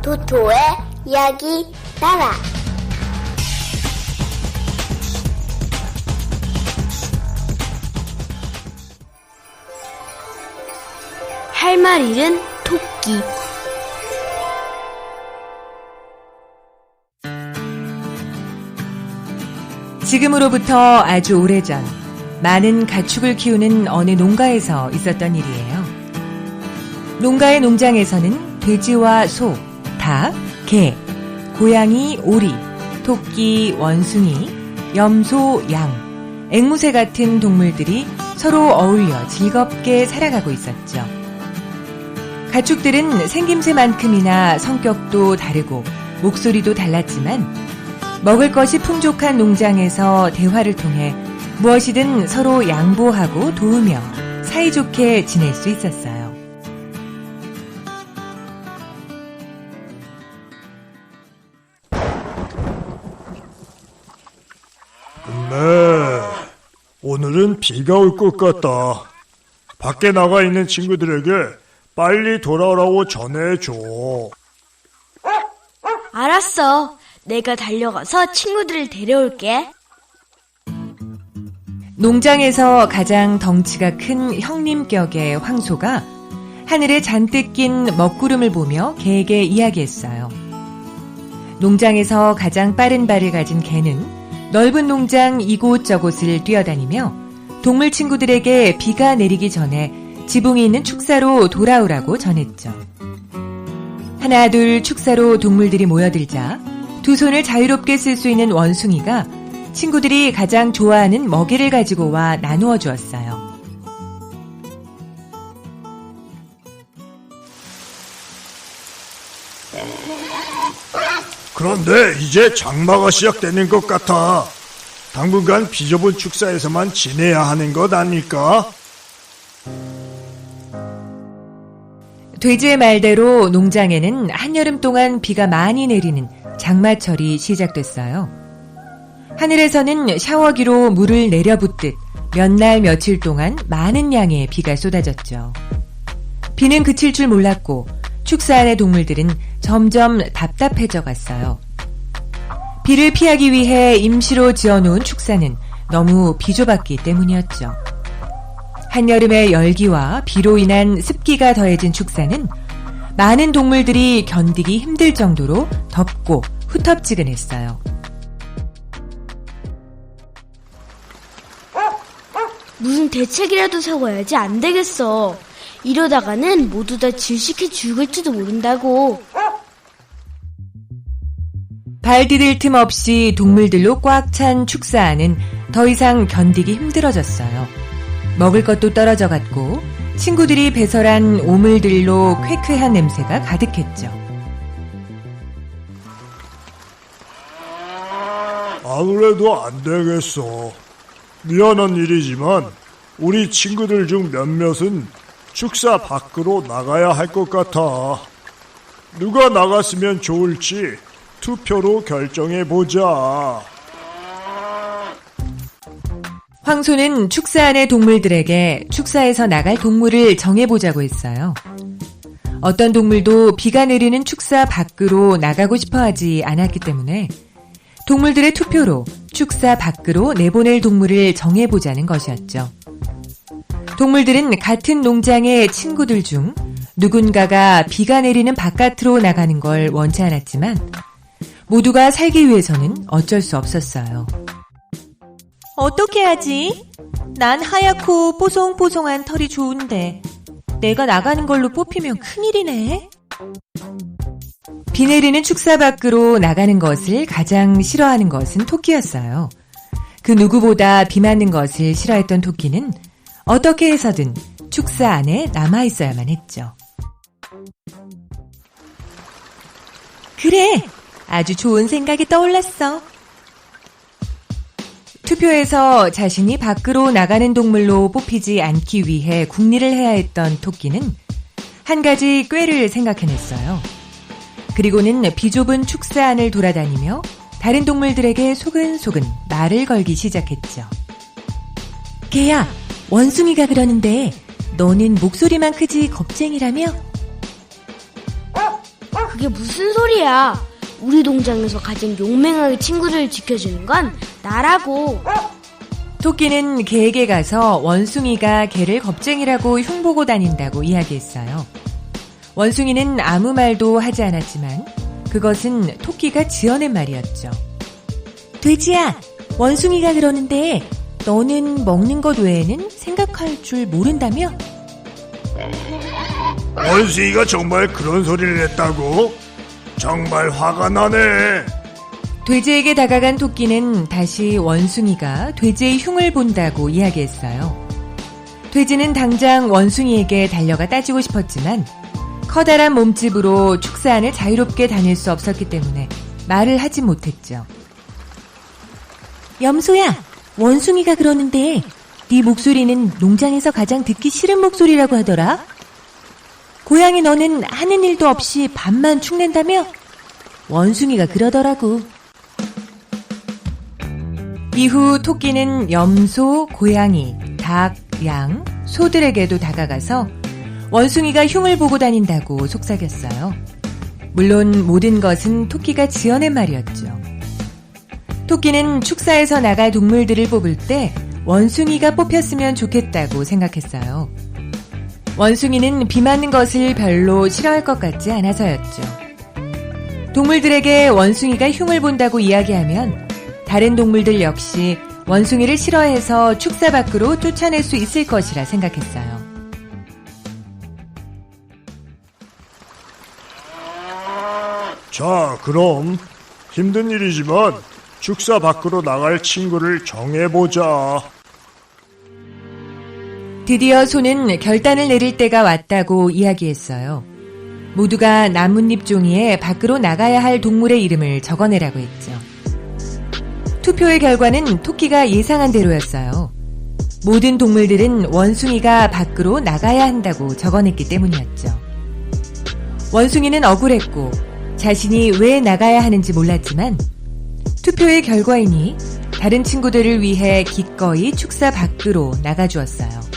토토의 이야기 나라. 할 말 잃은 토끼. 지금으로부터 아주 오래전 많은 가축을 키우는 어느 농가에서 있었던 일이에요. 농가의 농장에서는 돼지와 소, 닭, 개, 고양이, 오리, 토끼, 원숭이, 염소, 양, 앵무새 같은 동물들이 서로 어울려 즐겁게 살아가고 있었죠. 가축들은 생김새만큼이나 성격도 다르고 목소리도 달랐지만 먹을 것이 풍족한 농장에서 대화를 통해 무엇이든 서로 양보하고 도우며 사이좋게 지낼 수 있었어요. 네, 오늘은 비가 올 것 같다. 밖에 나가 있는 친구들에게 빨리 돌아오라고 전해줘. 알았어. 내가 달려가서 친구들을 데려올게. 농장에서 가장 덩치가 큰 형님격의 황소가 하늘에 잔뜩 낀 먹구름을 보며 개에게 이야기했어요. 농장에서 가장 빠른 발을 가진 개는 넓은 농장 이곳저곳을 뛰어다니며 동물 친구들에게 비가 내리기 전에 지붕이 있는 축사로 돌아오라고 전했죠. 하나 둘 축사로 동물들이 모여들자 두 손을 자유롭게 쓸 수 있는 원숭이가 친구들이 가장 좋아하는 먹이를 가지고 와 나누어 주었어요. 그런데 이제 장마가 시작되는 것 같아. 당분간 비좁은 축사에서만 지내야 하는 것 아닐까? 돼지의 말대로 농장에는 한여름 동안 비가 많이 내리는 장마철이 시작됐어요. 하늘에서는 샤워기로 물을 내려붓듯 몇 날 며칠 동안 많은 양의 비가 쏟아졌죠. 비는 그칠 줄 몰랐고 축사 안의 동물들은 점점 답답해져 갔어요. 비를 피하기 위해 임시로 지어놓은 축사는 너무 비좁았기 때문이었죠. 한여름의 열기와 비로 인한 습기가 더해진 축사는 많은 동물들이 견디기 힘들 정도로 덥고 후텁지근했어요. 무슨 대책이라도 세워야지. 안 되겠어. 이러다가는 모두 다 질식해 죽을지도 모른다고. 발 디딜 틈 없이 동물들로 꽉 찬 축사 안은 더 이상 견디기 힘들어졌어요. 먹을 것도 떨어져 갔고 친구들이 배설한 오물들로 쾌쾌한 냄새가 가득했죠. 아무래도 안 되겠어. 미안한 일이지만 우리 친구들 중 몇몇은 축사 밖으로 나가야 할 것 같아. 누가 나갔으면 좋을지 투표로 결정해보자. 황소는 축사 안의 동물들에게 축사에서 나갈 동물을 정해보자고 했어요. 어떤 동물도 비가 내리는 축사 밖으로 나가고 싶어 하지 않았기 때문에 동물들의 투표로 축사 밖으로 내보낼 동물을 정해보자는 것이었죠. 동물들은 같은 농장의 친구들 중 누군가가 비가 내리는 바깥으로 나가는 걸 원치 않았지만 모두가 살기 위해서는 어쩔 수 없었어요. 어떻게 하지? 난 하얗고 뽀송뽀송한 털이 좋은데 내가 나가는 걸로 뽑히면 큰일이네. 비 내리는 축사 밖으로 나가는 것을 가장 싫어하는 것은 토끼였어요. 그 누구보다 비 맞는 것을 싫어했던 토끼는 어떻게 해서든 축사 안에 남아있어야만 했죠. 그래! 아주 좋은 생각이 떠올랐어. 투표에서 자신이 밖으로 나가는 동물로 뽑히지 않기 위해 궁리를 해야 했던 토끼는 한 가지 꾀를 생각해냈어요. 그리고는 비좁은 축사 안을 돌아다니며 다른 동물들에게 소근소근 말을 걸기 시작했죠. 개야, 원숭이가 그러는데 너는 목소리만 크지 겁쟁이라며? 그게 무슨 소리야? 우리 농장에서 가장 용맹하게 친구들을 지켜주는 건 나라고. 토끼는 개에게 가서 원숭이가 개를 겁쟁이라고 흉보고 다닌다고 이야기했어요. 원숭이는 아무 말도 하지 않았지만 그것은 토끼가 지어낸 말이었죠. 돼지야, 원숭이가 그러는데 너는 먹는 것 외에는 생각할 줄 모른다며? 원숭이가 정말 그런 소리를 했다고? 정말 화가 나네. 돼지에게 다가간 토끼는 다시 원숭이가 돼지의 흉을 본다고 이야기했어요. 돼지는 당장 원숭이에게 달려가 따지고 싶었지만 커다란 몸집으로 축사 안을 자유롭게 다닐 수 없었기 때문에 말을 하지 못했죠. 염소야, 원숭이가 그러는데 네 목소리는 농장에서 가장 듣기 싫은 목소리라고 하더라. 고양이 너는 하는 일도 없이 밥만 축낸다며? 원숭이가 그러더라고. 이후 토끼는 염소, 고양이, 닭, 양, 소들에게도 다가가서 원숭이가 흉을 보고 다닌다고 속삭였어요. 물론 모든 것은 토끼가 지어낸 말이었죠. 토끼는 축사에서 나갈 동물들을 뽑을 때 원숭이가 뽑혔으면 좋겠다고 생각했어요. 원숭이는 비 맞는 것을 별로 싫어할 것 같지 않아서였죠. 동물들에게 원숭이가 흉을 본다고 이야기하면 다른 동물들 역시 원숭이를 싫어해서 축사 밖으로 쫓아낼 수 있을 것이라 생각했어요. 자, 그럼 힘든 일이지만 축사 밖으로 나갈 친구를 정해보자. 드디어 소는 결단을 내릴 때가 왔다고 이야기했어요. 모두가 나뭇잎 종이에 밖으로 나가야 할 동물의 이름을 적어내라고 했죠. 투표의 결과는 토끼가 예상한 대로였어요. 모든 동물들은 원숭이가 밖으로 나가야 한다고 적어냈기 때문이었죠. 원숭이는 억울했고 자신이 왜 나가야 하는지 몰랐지만 투표의 결과이니 다른 친구들을 위해 기꺼이 축사 밖으로 나가주었어요.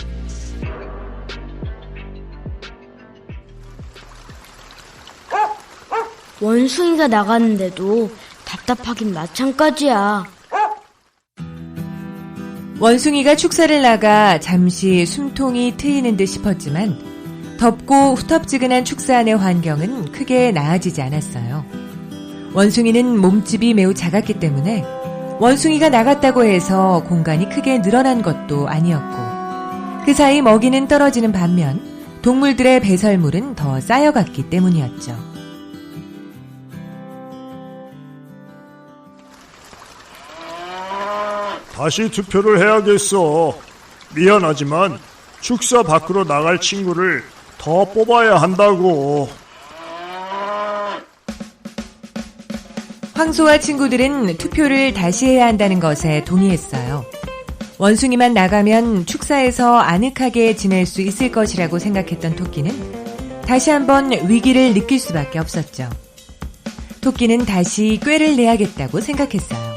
원숭이가 나갔는데도 답답하긴 마찬가지야. 원숭이가 축사를 나가 잠시 숨통이 트이는 듯 싶었지만 덥고 후텁지근한 축사 안의 환경은 크게 나아지지 않았어요. 원숭이는 몸집이 매우 작았기 때문에 원숭이가 나갔다고 해서 공간이 크게 늘어난 것도 아니었고 그 사이 먹이는 떨어지는 반면 동물들의 배설물은 더 쌓여갔기 때문이었죠. 다시 투표를 해야겠어. 미안하지만 축사 밖으로 나갈 친구를 더 뽑아야 한다고. 황소와 친구들은 투표를 다시 해야 한다는 것에 동의했어요. 원숭이만 나가면 축사에서 아늑하게 지낼 수 있을 것이라고 생각했던 토끼는 다시 한번 위기를 느낄 수밖에 없었죠. 토끼는 다시 꾀를 내야겠다고 생각했어요.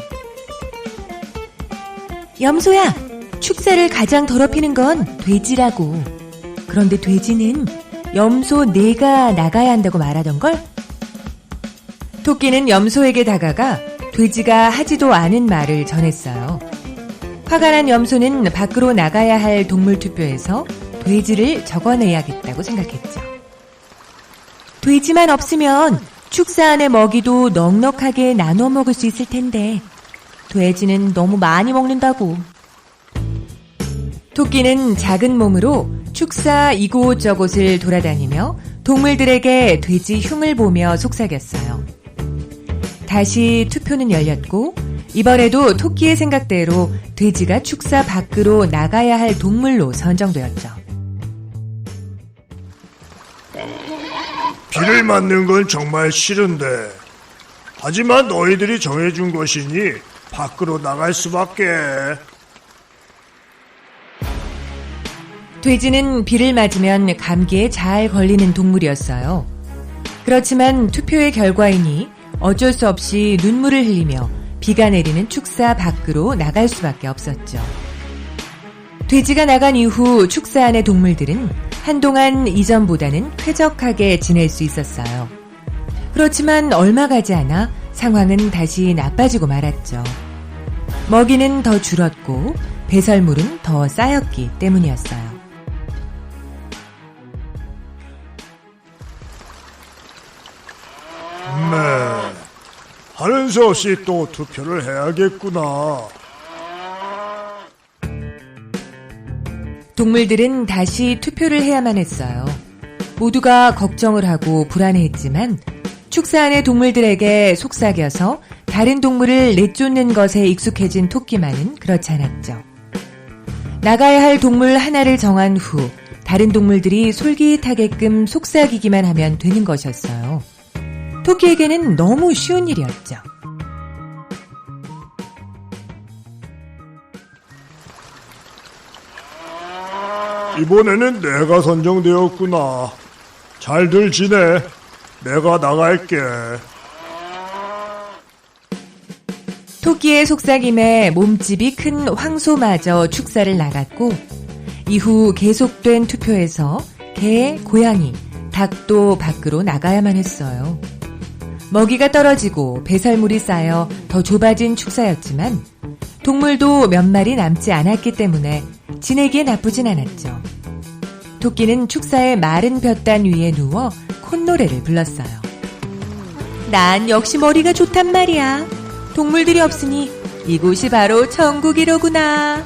염소야, 축사를 가장 더럽히는 건 돼지라고. 그런데 돼지는 염소 내가 나가야 한다고 말하던걸? 토끼는 염소에게 다가가 돼지가 하지도 않은 말을 전했어요. 화가 난 염소는 밖으로 나가야 할 동물 투표에서 돼지를 적어내야겠다고 생각했죠. 돼지만 없으면 축사 안의 먹이도 넉넉하게 나눠 먹을 수 있을 텐데 돼지는 너무 많이 먹는다고. 토끼는 작은 몸으로 축사 이곳저곳을 돌아다니며 동물들에게 돼지 흉을 보며 속삭였어요. 다시 투표는 열렸고 이번에도 토끼의 생각대로 돼지가 축사 밖으로 나가야 할 동물로 선정되었죠. 비를 맞는 건 정말 싫은데. 하지만 너희들이 정해준 것이니 밖으로 나갈 수밖에. 돼지는 비를 맞으면 감기에 잘 걸리는 동물이었어요. 그렇지만 투표의 결과이니 어쩔 수 없이 눈물을 흘리며 비가 내리는 축사 밖으로 나갈 수밖에 없었죠. 돼지가 나간 이후 축사 안의 동물들은 한동안 이전보다는 쾌적하게 지낼 수 있었어요. 그렇지만 얼마 가지 않아 상황은 다시 나빠지고 말았죠. 먹이는 더 줄었고 배설물은 더 쌓였기 때문이었어요. 네, 하는 수 없이 또 투표를 해야겠구나. 동물들은 다시 투표를 해야만 했어요. 모두가 걱정을 하고 불안해했지만 축사 안의 동물들에게 속삭여서 다른 동물을 내쫓는 것에 익숙해진 토끼만은 그렇지 않았죠. 나가야 할 동물 하나를 정한 후 다른 동물들이 솔깃하게끔 속삭이기만 하면 되는 것이었어요. 토끼에게는 너무 쉬운 일이었죠. 이번에는 내가 선정되었구나. 잘들 지내. 내가 나갈게. 토끼의 속삭임에 몸집이 큰 황소마저 축사를 나갔고 이후 계속된 투표에서 개, 고양이, 닭도 밖으로 나가야만 했어요. 먹이가 떨어지고 배설물이 쌓여 더 좁아진 축사였지만 동물도 몇 마리 남지 않았기 때문에 지내기에 나쁘진 않았죠. 토끼는 축사의 마른 볕단 위에 누워 콧노래를 불렀어요. 난 역시 머리가 좋단 말이야. 동물들이 없으니 이곳이 바로 천국이로구나.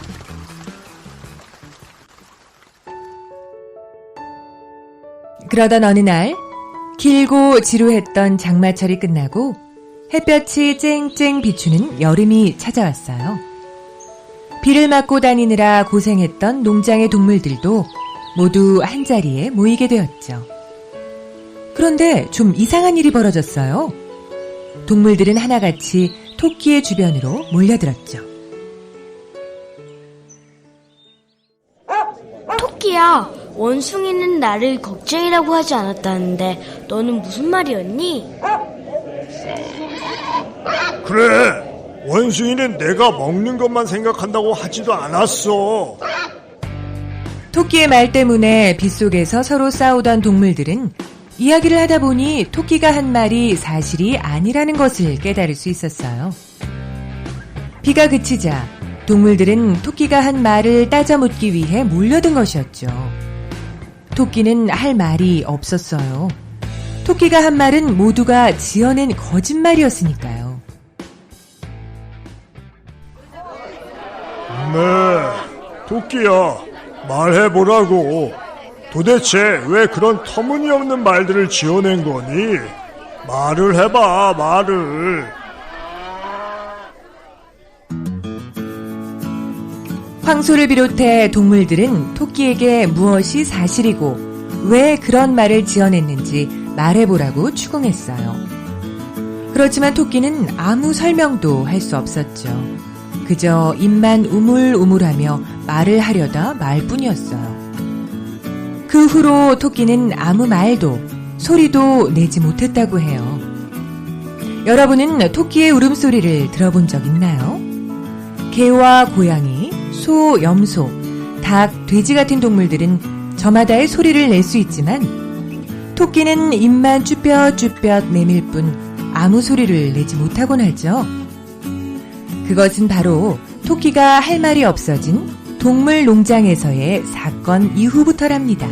그러던 어느 날 길고 지루했던 장마철이 끝나고 햇볕이 쨍쨍 비추는 여름이 찾아왔어요. 비를 맞고 다니느라 고생했던 농장의 동물들도 모두 한자리에 모이게 되었죠. 그런데 좀 이상한 일이 벌어졌어요. 동물들은 하나같이 토끼의 주변으로 몰려들었죠. 토끼야, 원숭이는 나를 걱정이라고 하지 않았다는데 너는 무슨 말이었니? 그래, 원숭이는 내가 먹는 것만 생각한다고 하지도 않았어. 토끼의 말 때문에 빗속에서 서로 싸우던 동물들은 이야기를 하다 보니 토끼가 한 말이 사실이 아니라는 것을 깨달을 수 있었어요. 비가 그치자 동물들은 토끼가 한 말을 따져 묻기 위해 몰려든 것이었죠. 토끼는 할 말이 없었어요. 토끼가 한 말은 모두가 지어낸 거짓말이었으니까요. 네, 토끼야, 말해보라고. 도대체 왜 그런 터무니없는 말들을 지어낸 거니? 말을 해봐, 말을. 황소를 비롯해 동물들은 토끼에게 무엇이 사실이고 왜 그런 말을 지어냈는지 말해보라고 추궁했어요. 그렇지만 토끼는 아무 설명도 할 수 없었죠. 그저 입만 우물우물하며 말을 하려다 말뿐이었어요. 그 후로 토끼는 아무 말도 소리도 내지 못했다고 해요. 여러분은 토끼의 울음소리를 들어본 적 있나요? 개와 고양이, 소, 염소, 닭, 돼지 같은 동물들은 저마다의 소리를 낼 수 있지만 토끼는 입만 쭈뼛쭈뼛 내밀 뿐 아무 소리를 내지 못하곤 하죠. 그것은 바로 토끼가 할 말이 없어진 동물 농장에서의 사건 이후부터랍니다.